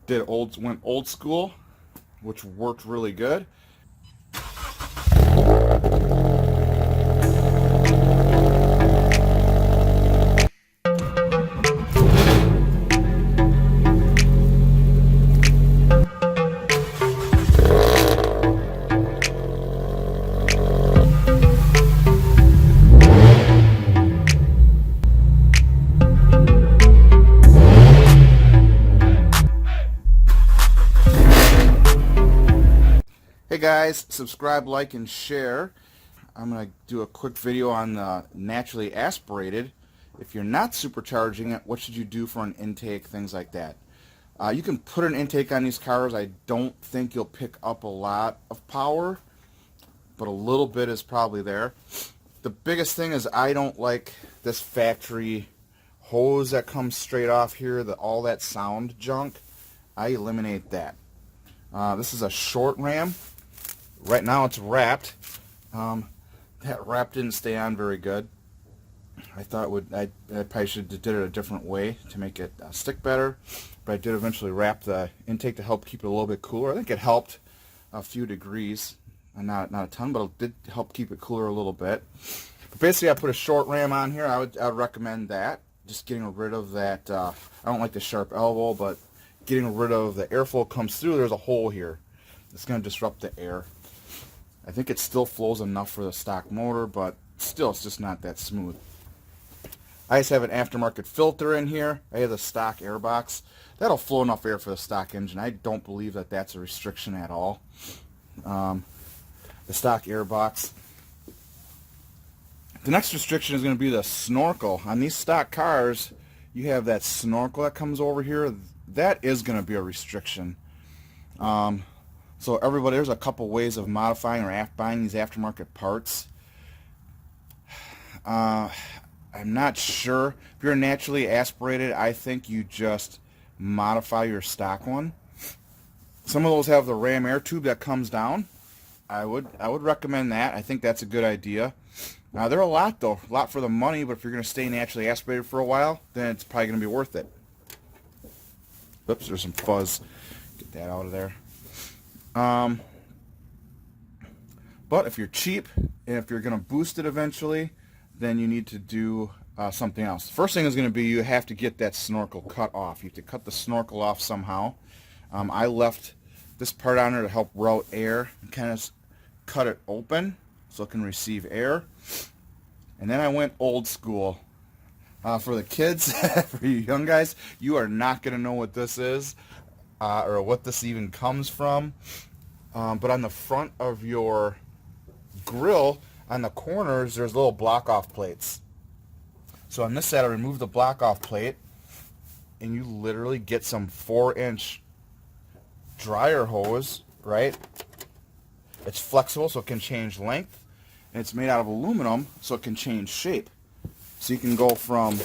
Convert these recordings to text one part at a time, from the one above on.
went old school, which worked really good. Hey guys, subscribe, like, and share. I'm going to do a quick video on the naturally aspirated. If you're not supercharging it, what should you do for an intake, things like that. You can put an intake on these cars. I don't think you'll pick up a lot of power, but a little bit is probably there. The biggest thing is I don't like this factory hose that comes straight off here, all that sound junk. I eliminate that. This is a short ram. Right now it's wrapped. That wrap didn't stay on very good. I thought I probably should have did it a different way to make it stick better, but I did eventually wrap the intake to help keep it a little bit cooler. I think it helped a few degrees, not a ton, but it did help keep it cooler a little bit. But basically, I put a short ram on here. I would recommend that. Just getting rid of that. I don't like the sharp elbow, but getting rid of the airflow comes through. There's a hole here. It's going to disrupt the air. I think it still flows enough for the stock motor, but still it's just not that smooth. I just have an aftermarket filter in here. I have the stock air box. That'll flow enough air for the stock engine. I don't believe that that's a restriction at all. The stock air box. The next restriction is going to be the snorkel. On these stock cars, you have that snorkel that comes over here. That is going to be a restriction. So everybody, there's a couple ways of modifying or buying these aftermarket parts. I'm not sure. If you're naturally aspirated, I think you just modify your stock one. Some of those have the ram air tube that comes down. I would recommend that. I think that's a good idea. They're a lot though, a lot for the money, but if you're going to stay naturally aspirated for a while, then it's probably going to be worth it. Oops, there's some fuzz. Get that out of there. But if you're cheap, and if you're going to boost it eventually, then you need to do something else. The first thing is going to be you have to get that snorkel cut off. You have to cut the snorkel off somehow. I left this part on there to help route air and kind of cut it open so it can receive air. And then I went old school. For the kids, for you young guys, you are not going to know what this is or what this even comes from. But on the front of your grill, on the corners, there's little block-off plates. So on this side, I remove the block-off plate, and you literally get some 4-inch dryer hose, right? It's flexible, so it can change length, and it's made out of aluminum, so it can change shape. So you can go from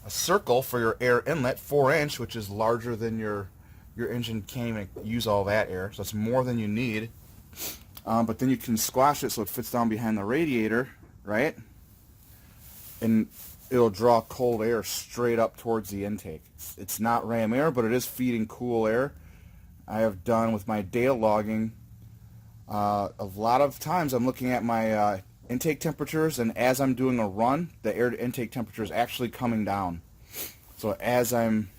a circle for your air inlet, 4-inch, which is larger than your engine can't even use all that air, so it's more than you need. But then you can squash it so it fits down behind the radiator, right? And it'll draw cold air straight up towards the intake. It's not ram air, but it is feeding cool air. I have done with my dale logging, a lot of times I'm looking at my intake temperatures, and as I'm doing a run, the air intake temperature is actually coming down. So as I'm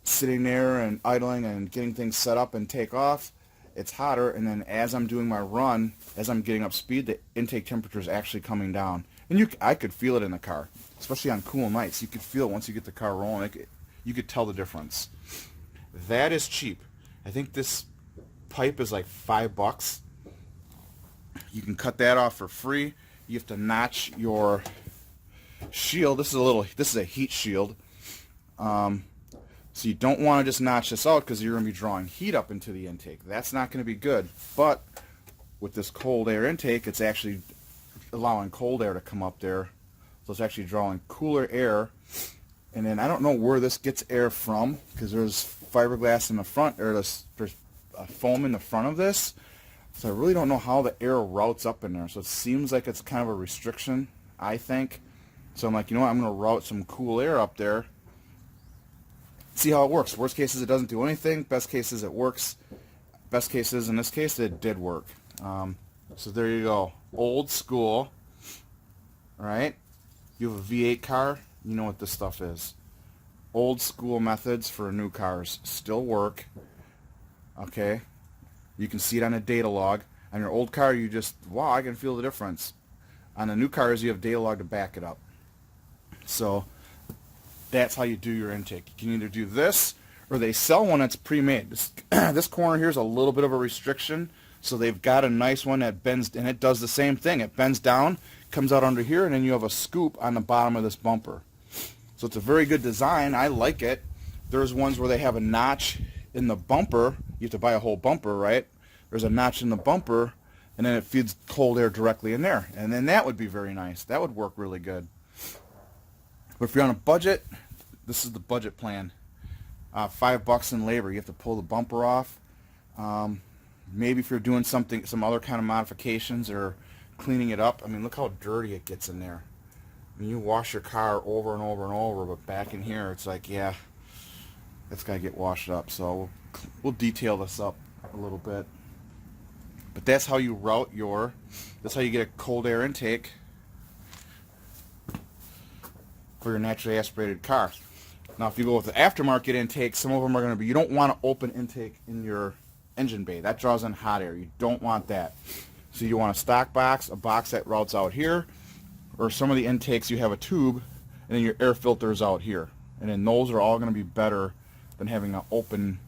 sitting there and idling and getting things set up and take off, it's hotter, and then as I'm doing my run, as I'm getting up speed, the intake temperature is actually coming down. And I could feel it in the car, especially on cool nights. You could feel it once you get the car rolling. You could tell the difference. That is cheap. I think this pipe is like $5. You can cut that off for free. You have to notch your shield. This is a heat shield. So you don't want to just notch this out because you're going to be drawing heat up into the intake. That's not going to be good. But with this cold air intake, it's actually allowing cold air to come up there. So it's actually drawing cooler air. And then I don't know where this gets air from because there's fiberglass in the front, or there's foam in the front of this. So I really don't know how the air routes up in there. So it seems like it's kind of a restriction, I think. So I'm like, you know what, I'm going to route some cool air up there. see how it works. Worst case is it doesn't do anything. Best case is it works. Best case is, in this case, it did work. So there you go. Old school. All right? You have a V8 car, you know what this stuff is. Old school methods for new cars still work. Okay? You can see it on a data log. On your old car, you just, wow, I can feel the difference. On the new cars, you have data log to back it up. So that's how you do your intake. You can either do this, or they sell one that's pre-made. This corner here is a little bit of a restriction, so they've got a nice one that bends, and it does the same thing. It bends down, comes out under here, and then you have a scoop on the bottom of this bumper. So it's a very good design. I like it. There's ones where they have a notch in the bumper. You have to buy a whole bumper, right? There's a notch in the bumper, and then it feeds cold air directly in there. And then that would be very nice. That would work really good. But if you're on a budget, this is the budget plan. $5 in labor. You have to pull the bumper off. Maybe if you're doing something, some other kind of modifications or cleaning it up. I mean, look how dirty it gets in there. I mean, you wash your car over and over and over, but back in here, it's like, yeah, it's got to get washed up. So we'll detail this up a little bit. But that's how you route that's how you get a cold air intake for your naturally aspirated car. Now, if you go with the aftermarket intake, some of them are going to be, you don't want to open intake in your engine bay. That draws in hot air. You don't want that. So you want a stock box, a box that routes out here, or some of the intakes you have a tube, and then your air filter is out here. And then those are all going to be better than having an open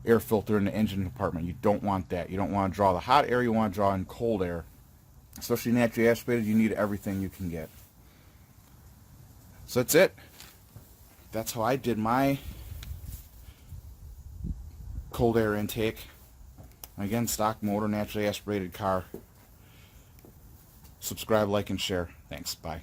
air filter in the engine compartment. You don't want that. You don't want to draw the hot air. You want to draw in cold air. Especially naturally aspirated, you need everything you can get. So that's it. That's how I did my cold air intake. Again, stock motor, naturally aspirated car. Subscribe, like, and share. Thanks. Bye.